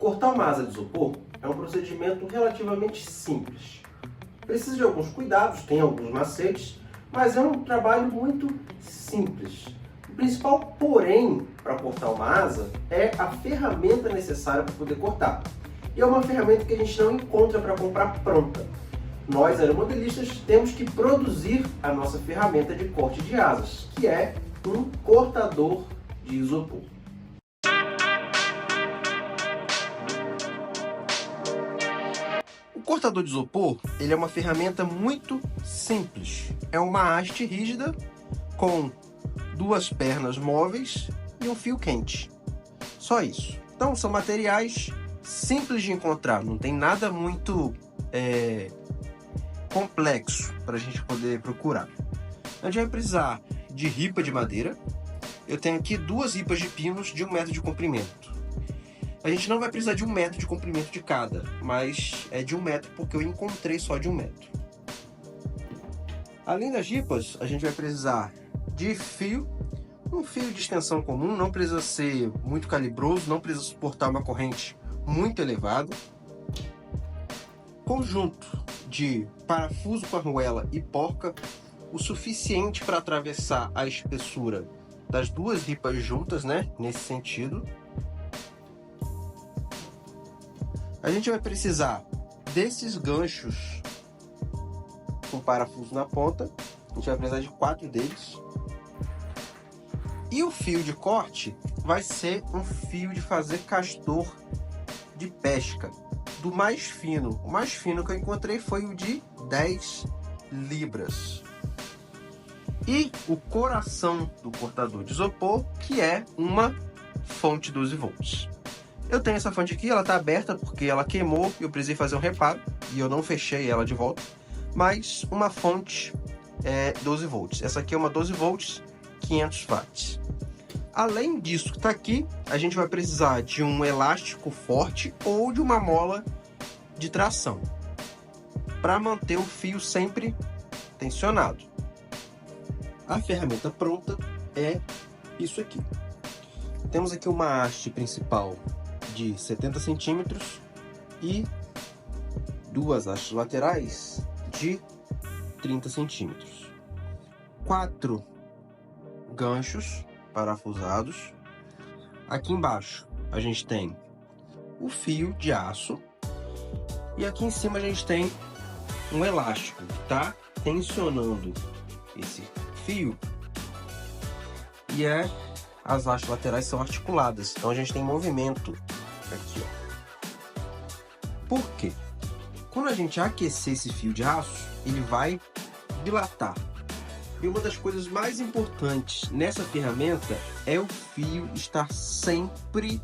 Cortar uma asa de isopor é um procedimento relativamente simples. Precisa de alguns cuidados, tem alguns macetes, mas é um trabalho muito simples. O principal, porém, para cortar uma asa é a ferramenta necessária para poder cortar. E é uma ferramenta que a gente não encontra para comprar pronta. Nós, aeromodelistas, temos que produzir a nossa ferramenta de corte de asas, que é um cortador de isopor. O cortador de isopor, ele é uma ferramenta muito simples. É uma haste rígida com duas pernas móveis e um fio quente. Só isso. Então são materiais simples de encontrar, não tem nada muito complexo para a gente poder procurar. A gente vai precisar de ripa de madeira. Eu tenho aqui duas ripas de pinos de 1 metro de comprimento. A gente não vai precisar de 1 metro de comprimento de cada, mas é de 1 metro porque eu encontrei só de 1 metro. Além das ripas, a gente vai precisar de fio, um fio de extensão comum, não precisa ser muito calibroso, não precisa suportar uma corrente muito elevada. Conjunto de parafuso com arruela e porca, o suficiente para atravessar a espessura das duas ripas juntas, né? Nesse sentido. A gente vai precisar desses ganchos com parafuso na ponta. A gente vai precisar de 4 deles. E o fio de corte vai ser um fio de fazer castor de pesca, do mais fino. O mais fino que eu encontrei foi o de 10 libras. E o coração do cortador de isopor, que é uma fonte 12 volts. Eu tenho essa fonte aqui, ela está aberta porque ela queimou e eu precisei fazer um reparo e eu não fechei ela de volta, mas uma fonte 12 volts. Essa aqui é uma 12 volts 500 watts. Além disso que está aqui, a gente vai precisar de um elástico forte ou de uma mola de tração para manter o fio sempre tensionado. A ferramenta pronta é isso aqui. Temos aqui uma haste principal de 70 centímetros e duas hastes laterais de 30 centímetros. 4 ganchos parafusados. Aqui embaixo a gente tem o fio de aço e aqui em cima a gente tem um elástico que está tensionando esse fio e as hastes laterais são articuladas, então a gente tem movimento aqui, ó. Por quê? Quando a gente aquecer esse fio de aço, ele vai dilatar. E uma das coisas mais importantes nessa ferramenta é o fio estar sempre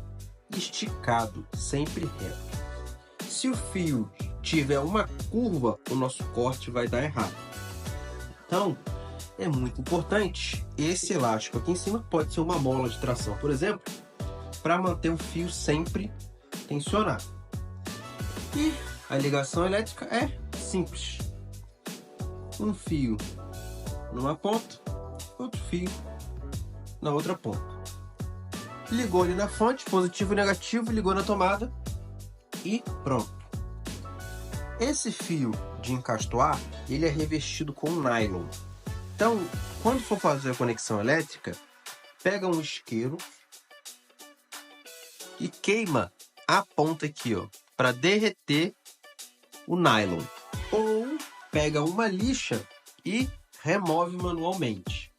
esticado, sempre reto. Se o fio tiver uma curva, o nosso corte vai dar errado. Então, é muito importante esse elástico aqui em cima, pode ser uma mola de tração, por exemplo, para manter o fio sempre tensionado. E a ligação elétrica é simples. Um fio numa ponta, outro fio na outra ponta. Ligou ali na fonte, positivo e negativo, ligou na tomada e pronto. Esse fio de encastoar, ele é revestido com nylon. Então, quando for fazer a conexão elétrica, pega um isqueiro e queima a ponta aqui, ó, para derreter o nylon. Ou pega uma lixa e remove manualmente.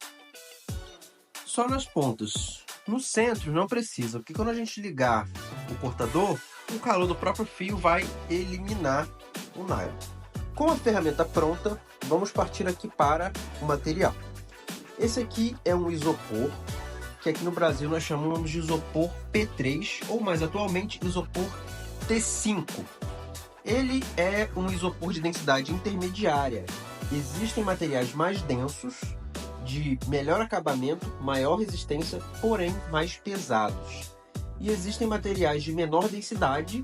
Só nas pontas. No centro não precisa, porque quando a gente ligar o cortador, o calor do próprio fio vai eliminar o nylon. Com a ferramenta pronta, vamos partir aqui para o material. Esse aqui é um isopor, que aqui no Brasil nós chamamos de isopor P3, ou mais atualmente, isopor T5. Ele é um isopor de densidade intermediária. Existem materiais mais densos, de melhor acabamento, maior resistência, porém mais pesados. E existem materiais de menor densidade,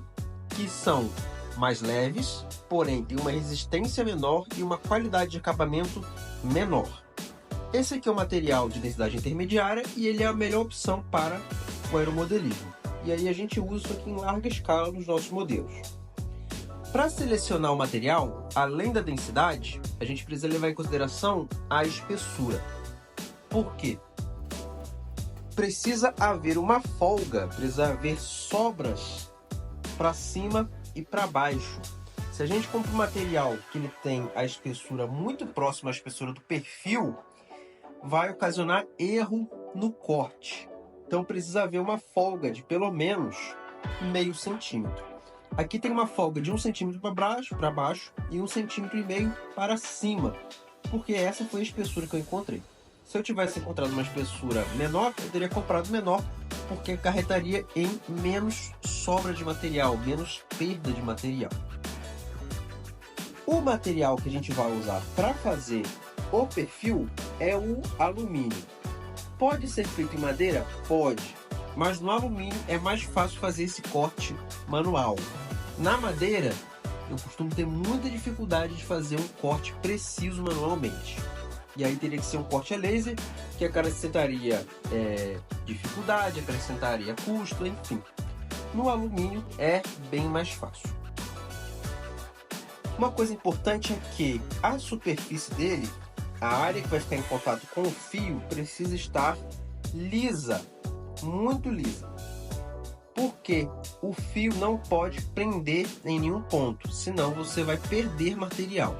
que são mais leves, porém tem uma resistência menor e uma qualidade de acabamento menor. Esse aqui é o material de densidade intermediária e ele é a melhor opção para o aeromodelismo. e aí a gente usa isso aqui em larga escala nos nossos modelos. Para selecionar o material, além da densidade, a gente precisa levar em consideração a espessura. Por quê? Precisa haver uma folga, precisa haver sobras para cima e para baixo. Se a gente compra um material que ele tem a espessura muito próxima à espessura do perfil, vai ocasionar erro no corte. Então precisa haver uma folga de pelo menos meio centímetro. Aqui tem uma folga de 1 centímetro para baixo e 1,5 centímetro para cima, porque essa foi a espessura que eu encontrei. Se eu tivesse encontrado uma espessura menor, eu teria comprado menor, porque acarretaria em menos sobra de material, menos perda de material. O material que a gente vai usar para fazer o perfil é o alumínio. Pode ser feito em madeira? Pode, mas no alumínio é mais fácil fazer esse corte manual. Na madeira, eu costumo ter muita dificuldade de fazer um corte preciso manualmente. E aí teria que ser um corte a laser, que acrescentaria dificuldade, acrescentaria custo, enfim. No alumínio é bem mais fácil. Uma coisa importante é que a superfície dele, a área que vai ficar em contato com o fio, precisa estar lisa, muito lisa. Porque o fio não pode prender em nenhum ponto, senão você vai perder material.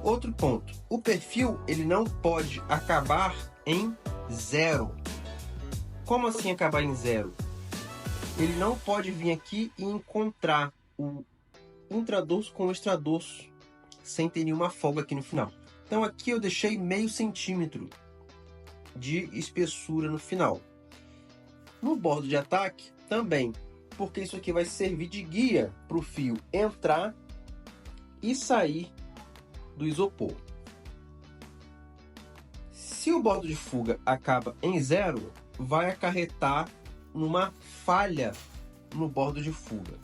Outro ponto, o perfil ele não pode acabar em zero. Como assim acabar em zero? Ele não pode vir aqui e encontrar o intradorso com o extradorso sem ter nenhuma folga aqui no final. Então aqui eu deixei meio centímetro de espessura no final. No bordo de ataque também, porque isso aqui vai servir de guia para o fio entrar e sair do isopor. Se o bordo de fuga acaba em zero, vai acarretar numa falha no bordo de fuga.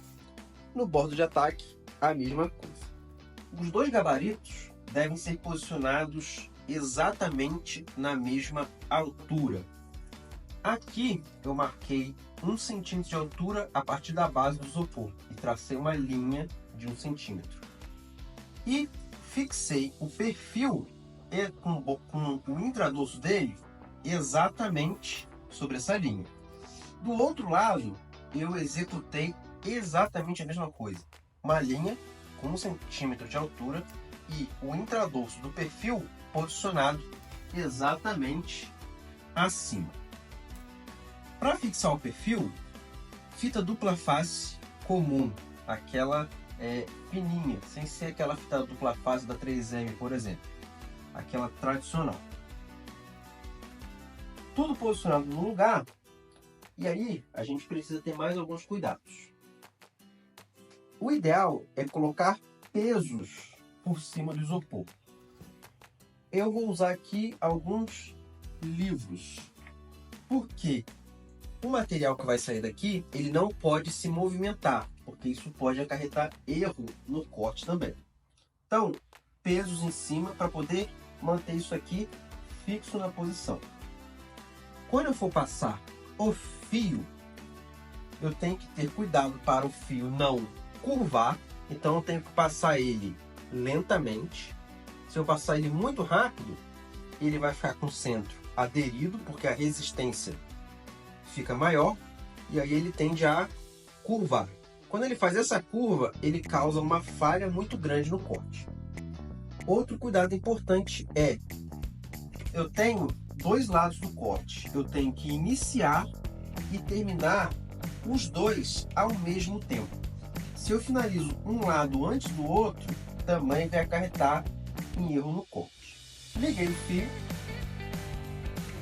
No bordo de ataque, a mesma coisa. Os dois gabaritos devem ser posicionados exatamente na mesma altura. Aqui eu marquei 1 centímetro de altura a partir da base do isopor e tracei uma linha de 1 centímetro. E fixei o perfil com o intradorso dele exatamente sobre essa linha. Do outro lado, eu executei exatamente a mesma coisa. Uma linha com 1 centímetro de altura e o intradorso do perfil posicionado exatamente acima. Para fixar o perfil, fita dupla face comum, aquela fininha, sem ser aquela fita dupla face da 3M, por exemplo, aquela tradicional. Tudo posicionado no lugar, e aí a gente precisa ter mais alguns cuidados. O ideal é colocar pesos por cima do isopor. Eu vou usar aqui alguns livros, porque o material que vai sair daqui, ele não pode se movimentar, porque isso pode acarretar erro no corte também. Então, pesos em cima para poder manter isso aqui fixo na posição. Quando eu for passar o fio, eu tenho que ter cuidado para o fio não curvar, então eu tenho que passar ele lentamente. Se eu passar ele muito rápido, ele vai ficar com o centro aderido, porque a resistência fica maior, e aí ele tende a curvar. Quando ele faz essa curva, ele causa uma falha muito grande no corte. Outro cuidado importante é, eu tenho dois lados do corte, eu tenho que iniciar e terminar os dois ao mesmo tempo. Se eu finalizo um lado antes do outro, também vai acarretar em erro no corte. Liguei o fio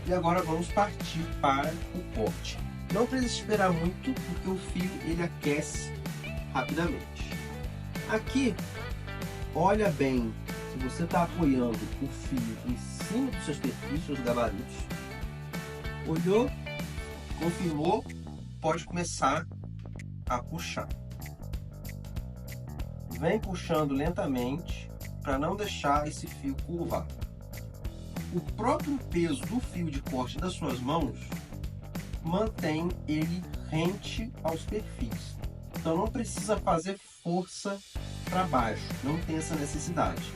e agora vamos partir para o corte. Não precisa esperar muito, porque o fio ele aquece rapidamente. Aqui, olha bem, se você está apoiando o fio em cima dos seus perfis, seus gabaritos, olhou, confirmou, pode começar a puxar. Vem puxando lentamente para não deixar esse fio curvar. O próprio peso do fio de corte das suas mãos mantém ele rente aos perfis. Então não precisa fazer força para baixo, não tem essa necessidade.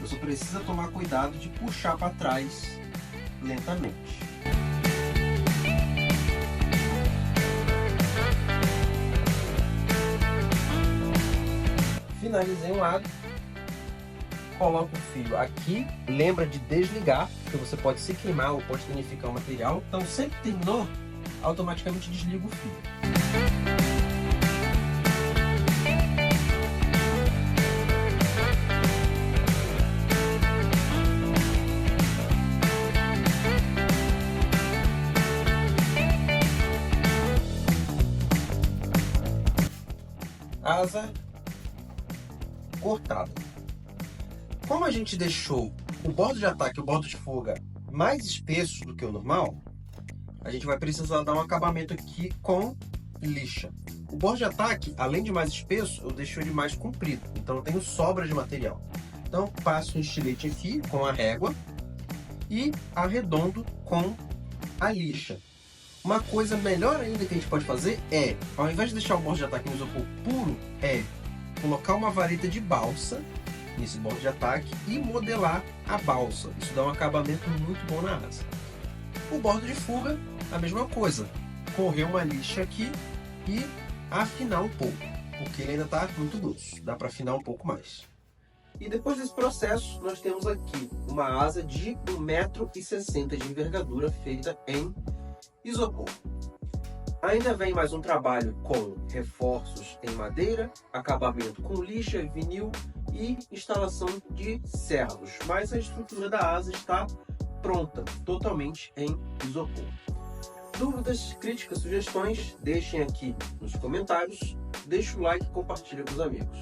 Você precisa tomar cuidado de puxar para trás lentamente. Finalizei um lado, coloca o fio aqui, lembra de desligar, porque você pode se queimar ou pode danificar o material. Então sempre que terminou, automaticamente desliga o fio. Asa cortada. Como a gente deixou o bordo de ataque e o bordo de fuga mais espesso do que o normal, a gente vai precisar dar um acabamento aqui com lixa. O bordo de ataque, além de mais espesso, eu deixo ele mais comprido, então eu tenho sobra de material. Então passo um estilete aqui com a régua e arredondo com a lixa. Uma coisa melhor ainda que a gente pode fazer é, ao invés de deixar o bordo de ataque no isopor puro, colocar uma vareta de balsa nesse bordo de ataque e modelar a balsa. Isso dá um acabamento muito bom na asa. O bordo de fuga, a mesma coisa. Correr uma lixa aqui e afinar um pouco, porque ele ainda está muito grosso. Dá para afinar um pouco mais. E depois desse processo, nós temos aqui uma asa de 1,60 m de envergadura feita em isopor. Ainda vem mais um trabalho com reforços em madeira, acabamento com lixa, vinil e instalação de servos. Mas a estrutura da asa está pronta, totalmente em isopor. Dúvidas, críticas, sugestões, deixem aqui nos comentários. Deixe o like e compartilhe com os amigos.